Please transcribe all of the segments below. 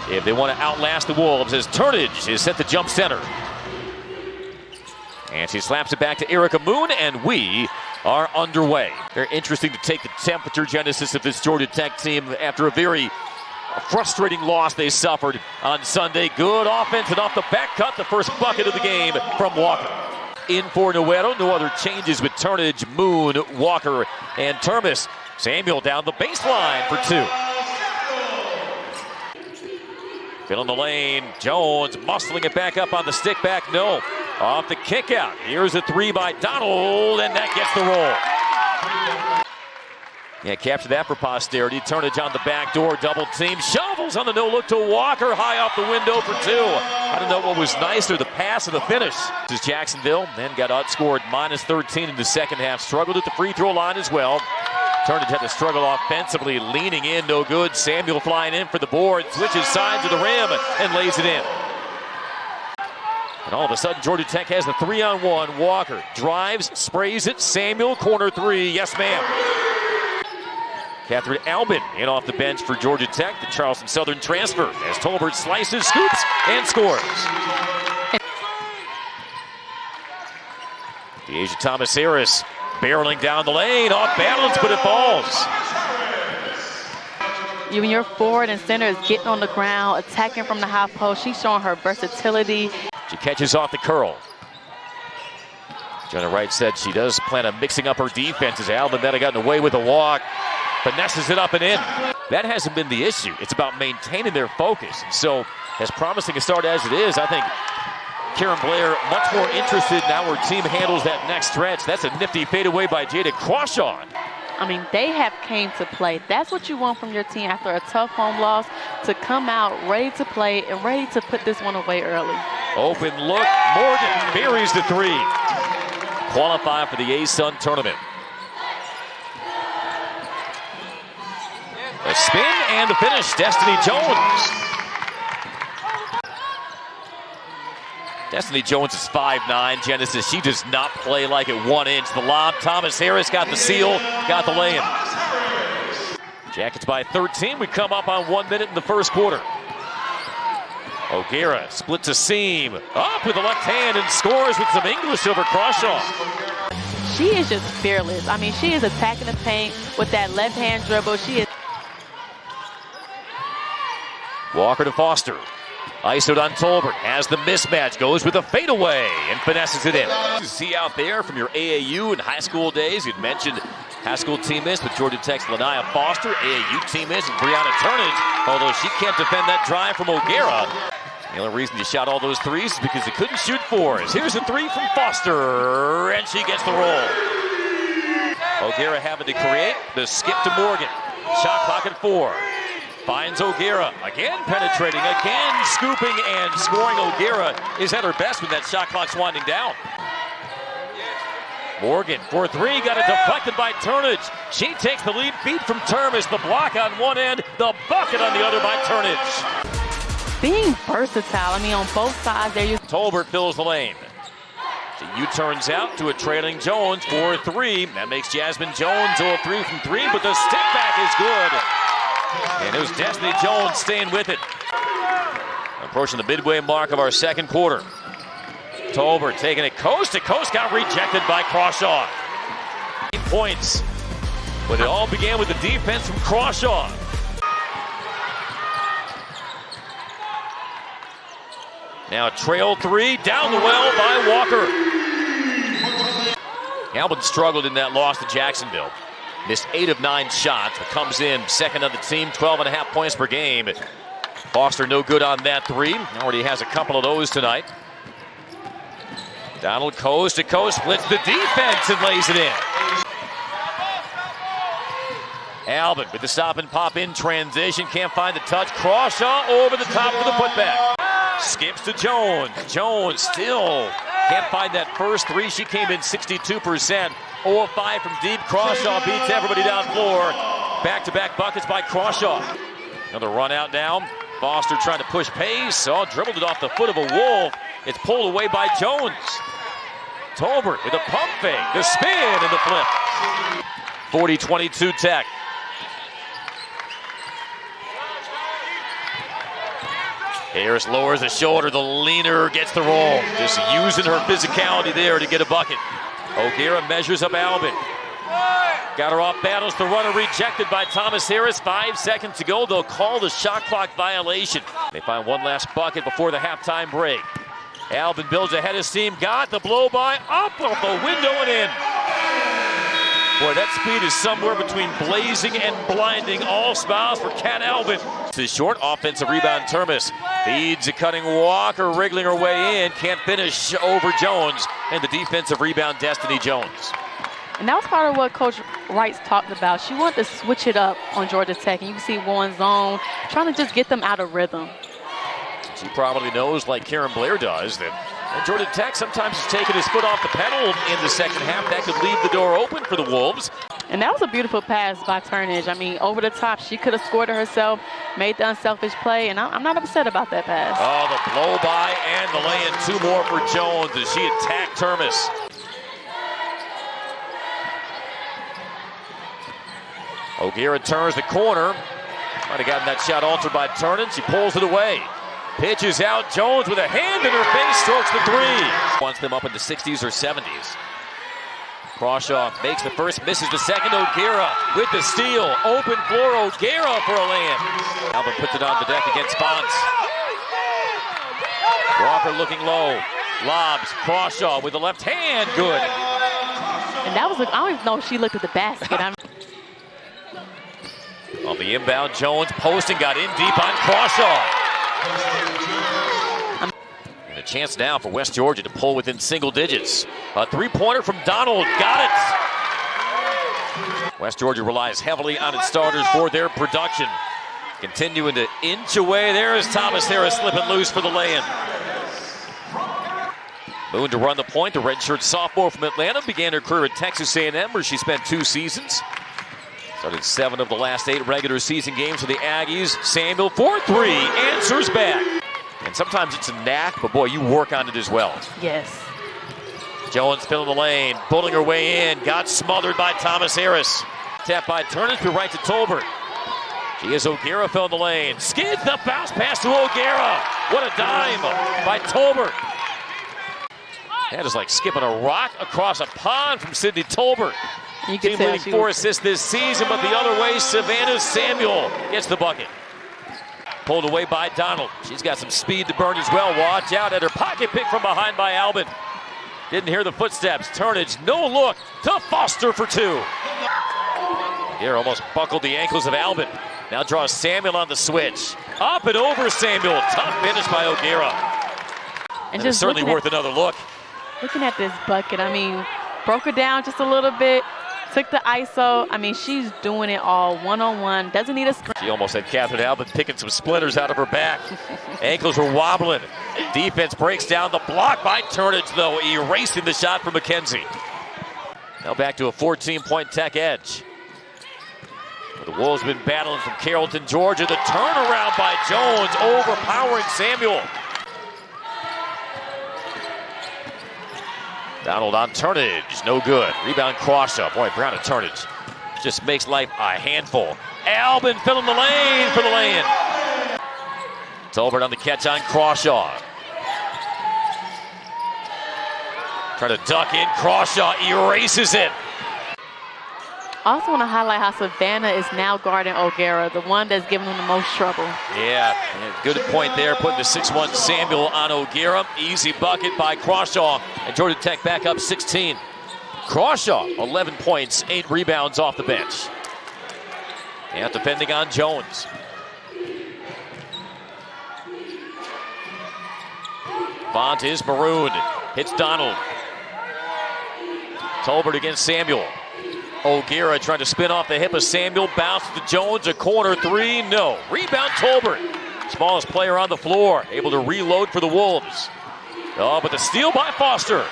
if they want to outlast the Wolves, as Turnage is set to jump center. And she slaps it back to Erica Moon, and we are underway. Very interesting to take the temperature, Genesis, of this Georgia Tech team after a very frustrating loss they suffered on Sunday. Good offense, and off the back cut, the first bucket of the game from Walker. In for Nueto, no other changes with Turnage, Moon, Walker, and Termes. Samuel down the baseline for two. Filling the lane, Jones muscling it back up on the stick back, no. Off the kick out, here's a three by Donald, and that gets the roll. Yeah, capture that for posterity. Turnage on the back door, double team, shovels on the no-look to Walker, high off the window for two. I don't know what was nicer, the pass or the finish. This is Jacksonville, then got outscored -13 in the second half. Struggled at the free throw line as well. Turnage had to struggle offensively, leaning in, no good. Samuel flying in for the board, switches sides of the rim, and lays it in. And all of a sudden, Georgia Tech has the 3-on-1. Walker drives, sprays it. Samuel, corner three. Yes, ma'am. Catherine Albin in off the bench for Georgia Tech, the Charleston Southern transfer, as Tolbert slices, scoops, and scores. Deasia Thomas-Harris barreling down the lane, off balance, but it falls. Even your forward and center is getting on the ground, attacking from the high post. She's showing her versatility. She catches off the curl. Jenna Wright said she does plan on mixing up her defenses. Albin had gotten away with a walk. Finesses it up and in. That hasn't been the issue. It's about maintaining their focus. And so, as promising a start as it is, I think Karen Blair much more interested in how her team handles that next stretch. That's a nifty fadeaway by Jada Crawshaw. I mean, they have came to play. That's what you want from your team after a tough home loss, to come out ready to play and ready to put this one away early. Open look. Morgan buries the three. Qualify for the A-Sun tournament. A spin and the finish, Destiny Jones. Destiny Jones is 5'9", Genesis. She does not play like it 1 inch. The lob, Thomas-Harris got the seal, got the lay-in. Jackets by 13. We come up on 1 minute in the first quarter. O'Gara splits a seam, up with the left hand and scores with some English over Crawshaw. She is just fearless. I mean, she is attacking the paint with that left-hand dribble. She is. Walker to Foster. ISO'd on Tolbert, has the mismatch, goes with a fadeaway and finesses it in. You see out there from your AAU and high school days, you'd mentioned high school teammates with Georgia Tech's Lanaya Foster, AAU teammates with Brianna Turnage, although she can't defend that drive from O'Gara. The only reason you shot all those threes is because they couldn't shoot fours. Here's a three from Foster, and she gets the roll. O'Gara having to create the skip to Morgan. Shot clock at 4. Finds O'Gara, again penetrating, again scooping and scoring. O'Gara is at her best when that shot clock's winding down. Morgan for three, got it deflected by Turnage. She takes the lead, feed from Termes, the block on one end, the bucket on the other by Turnage. Being versatile, I mean, on both sides there. Tolbert fills the lane. She U-turns out to a trailing Jones for three. That makes Jasmine Jones 0-3 from three, but the step back is good. And it was Destiny Jones staying with it. Approaching the midway mark of our second quarter. Tolbert taking it coast to coast, got rejected by Crawshaw. 8 points. But it all began with the defense from Crawshaw. Now trail three, down the well by Walker. Albin struggled in that loss to Jacksonville. Missed 8 of 9 shots, but comes in second on the team, 12.5 points per game. Foster no good on that three. Already has a couple of those tonight. Donald coast to coast, splits the defense and lays it in. Albin with the stop and pop in transition, can't find the touch. Crawshaw over the top for the putback. Skips to Jones. Jones still can't find that first three. She came in 62%. 0 of 5 from deep. Crawshaw beats everybody down floor. Back-to-back buckets by Crawshaw. Another run out now. Foster trying to push pace. Oh, dribbled it off the foot of a Wolf. It's pulled away by Jones. Tolbert with a pump fake. The spin and the flip. 40-22 Tech. Harris lowers the shoulder. The leaner gets the roll. Just using her physicality there to get a bucket. O'Gara measures up Albin. Got her off battles. The runner rejected by Thomas Harris. 5 seconds to go. They'll call the shot clock violation. They find one last bucket before the halftime break. Albin builds ahead of steam. Got the blow by. Up off the window and in. Boy, that speed is somewhere between blazing and blinding. All smiles for Kat Albin. To the short offensive rebound. Turnage feeds a cutting Walker, wriggling her way in. Can't finish over Jones. And the defensive rebound, Destiny Jones. And that was part of what Coach Wright talked about. She wanted to switch it up on Georgia Tech. And you can see one zone, trying to just get them out of rhythm. She probably knows, like Karen Blair does, that Georgia Tech sometimes is taking his foot off the pedal in the second half. That could leave the door open for the Wolves. And that was a beautiful pass by Turnage. I mean, over the top, she could have scored it herself, made the unselfish play, and I'm not upset about that pass. Oh, the blow by and the lay-in. 2 more for Jones as she attacked Turnage. O'Gara turns the corner. Might have gotten that shot altered by Turnage. She pulls it away. Pitches out. Jones with a hand in her face strokes the 3. Wants them up in the 60s or 70s. Crawshaw makes the first, misses the second. O'Gara with the steal. Open floor. O'Gara for a lay-in. Albin puts it on the deck against Bonds. Walker looking low. Lobs. Crawshaw with the left hand. Good. And that was, I don't even know if she looked at the basket. On the inbound, Jones posting, got in deep on Crawshaw. And a chance now for West Georgia to pull within single digits. A 3-pointer from Donald, got it. West Georgia relies heavily on its starters for their production. Continuing to inch away. There is Thomas Harris slipping loose for the lay-in. Moon to run the point. The redshirt sophomore from Atlanta began her career at Texas A&M, where she spent 2 seasons. Started 7 of the last 8 regular season games for the Aggies. Samuel for 3, answers back. And sometimes it's a knack, but boy, you work on it as well. Yes. Jones filling the lane, pulling her way in, got smothered by Thomas Harris. Tapped by Turnage to right to Tolbert. She is O'Gara filling the lane. Skids the bounce pass to O'Gara. What a dime by Tolbert. That is like skipping a rock across a pond from Sydney Tolbert. Team leading 4 assists this season, but the other way, Savannah Samuel gets the bucket. Pulled away by Donald. She's got some speed to burn as well. Watch out at her pocket pick from behind by Albin. Didn't hear the footsteps. Turnage, no look to Foster for 2. Here almost buckled the ankles of Albin. Now draws Samuel on the switch. Up and over Samuel. Tough finish by O'Gara. And just certainly worth another look. Looking at this bucket, I mean, broke her down just a little bit. Took the ISO. I mean, she's doing it all one-on-one. Doesn't need a screen. She almost had Catherine Albin picking some splinters out of her back. Ankles were wobbling. Defense breaks down. The block by Turnage, though, erasing the shot from McKenzie. Now back to a 14-point Tech edge. The Wolves been battling from Carrollton, Georgia. The turnaround by Jones, overpowering Samuel. Donald on Turnage, no good. Rebound Crawshaw. Boy, Brianna Turnage just makes life a handful. Albin filling the lane for the lay-in. Tolbert on the catch on Crawshaw. Trying to duck in. Crawshaw erases it. I also want to highlight how Savannah is now guarding O'Gara, the one that's giving them the most trouble. Yeah, good point there. Putting the 6'1" Samuel on O'Gara. Easy bucket by Crawshaw. And Georgia Tech back up 16. Crawshaw, 11 points, 8 rebounds off the bench. And defending on Jones. Font is marooned. Hits Donald. Tolbert against Samuel. O'Gara trying to spin off the hip of Samuel. Bounce to Jones. A corner 3. No. Rebound Tolbert. Smallest player on the floor. Able to reload for the Wolves. Oh, but the steal by Foster.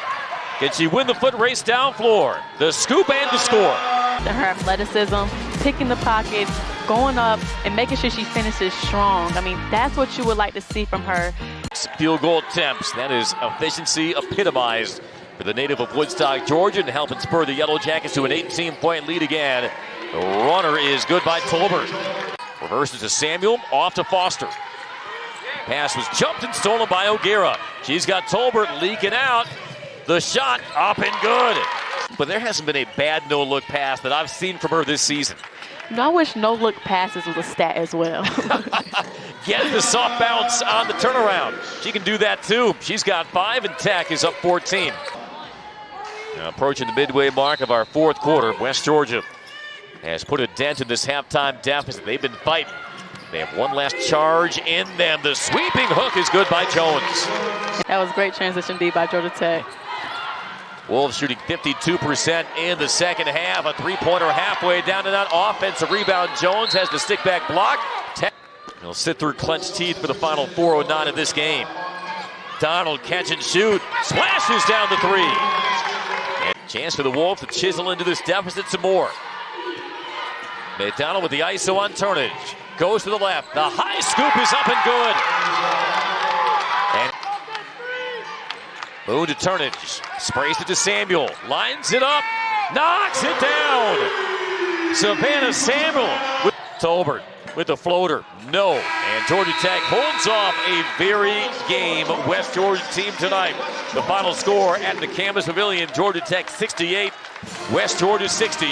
Can she win the foot race down floor? The scoop and the score. Her athleticism, picking the pocket, going up, and making sure she finishes strong. I mean, that's what you would like to see from her. Field goal attempts. That is efficiency epitomized for the native of Woodstock, Georgia, and helping spur the Yellow Jackets to an 18-point lead again. The runner is good by Tolbert. Reverses to Samuel, off to Foster. Pass was jumped and stolen by O'Gara. She's got Tolbert leaking out. The shot up and good. But there hasn't been a bad no-look pass that I've seen from her this season. You know, I wish no-look passes was a stat as well. Getting the soft bounce on the turnaround. She can do that too. She's got 5 and Tech is up 14. Now approaching the midway mark of our fourth quarter, West Georgia has put a dent in this halftime deficit. They've been fighting. They have one last charge in them. The sweeping hook is good by Jones. That was great transition D by Georgia Tech. Wolves shooting 52% in the second half. A three-pointer halfway down to that offensive rebound. Jones has the stick-back block. He'll sit through clenched teeth for the final 4:09 of this game. Donald catch and shoot. Splashes down the three. And chance for the Wolves to chisel into this deficit some more. McDonald with the ISO on Turnage. Goes to the left. The high scoop is up and good. And Boone to Turnage. Sprays it to Samuel. Lines it up. Knocks it down. Savannah Samuel with Tolbert with the floater. No. And Georgia Tech holds off a very game West Georgia team tonight. The final score at the Campus Pavilion, Georgia Tech 68, West Georgia 60.